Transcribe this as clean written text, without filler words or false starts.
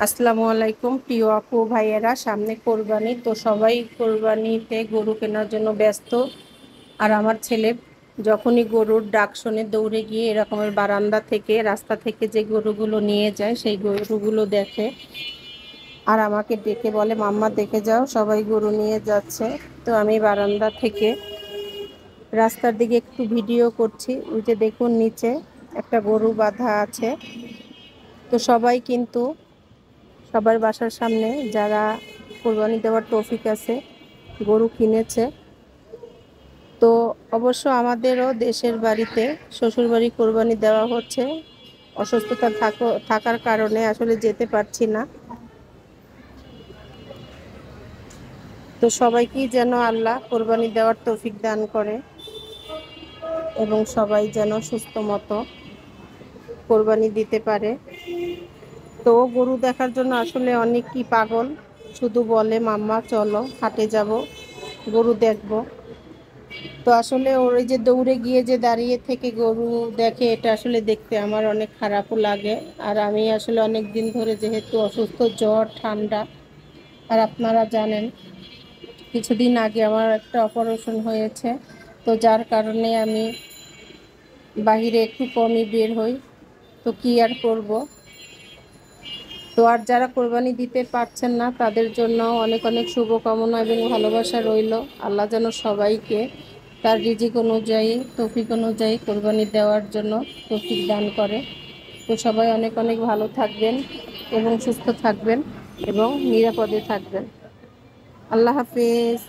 আসসালামু আলাইকুম প্রিয় আপু ভাইয়েরা, সামনে কোরবানি, তো সবাই কোরবানিতে গরু কেনার জন্য ব্যস্ত। আর আমার ছেলে যখনই গরুর ডাক শুনে দৌড়ে গিয়ে এরকমের বারান্দা থেকে, রাস্তা থেকে যে গরুগুলো নিয়ে যায় সেই গরুগুলো দেখে আর আমাকে ডেকে বলে, মাম্মা দেখে যাও সবাই গরু নিয়ে যাচ্ছে। তো আমি বারান্দা থেকে রাস্তার দিকে একটু ভিডিও করছি। ওই যে দেখুন নিচে একটা গরু বাঁধা আছে। তো সবাই কিন্তু সবার বাসার সামনে যারা কোরবানি দেওয়ার তৌফিক আছে গরু কিনেছে। তো অবশ্য আমাদেরও দেশের বাড়িতে শ্বশুরবাড়ি কোরবানি দেওয়া হচ্ছে। অসুস্থতা থাকার কারণে আসলে যেতে পারছি না। তো সবাইকেই যেন আল্লাহ কোরবানি দেওয়ার তৌফিক দান করে এবং সবাই যেন সুস্থ মতো কোরবানি দিতে পারে। তো গরু দেখার জন্য আসলে অনেকই পাগল, শুধু বলে মাম্মা চলো হাটে যাব, গরু দেখবো। তো আসলে ওর এই যে দৌড়ে গিয়ে যে দাঁড়িয়ে থেকে গরু দেখে, এটা আসলে দেখতে আমার অনেক খারাপও লাগে। আর আমি আসলে অনেক দিন ধরে যেহেতু অসুস্থ, জ্বর ঠান্ডা, আর আপনারা জানেন কিছুদিন আগে আমার একটা অপারেশন হয়েছে। তো যার কারণে আমি বাহিরে একটু কমই বের হই। তো কি আর করব। তো আর যারা কোরবানি দিতে পারছেন না তাদের জন্য অনেক অনেক শুভকামনা এবং ভালোবাসা রইল। আল্লাহ যেন সবাইকে তার রিজিক অনুযায়ী, তৌফিক অনুযায়ী কোরবানি দেওয়ার জন্য তৌফিক দান করে। তো সবাই অনেক অনেক ভালো থাকবেন এবং সুস্থ থাকবেন এবং নিরাপদে থাকবেন। আল্লাহ হাফিজ।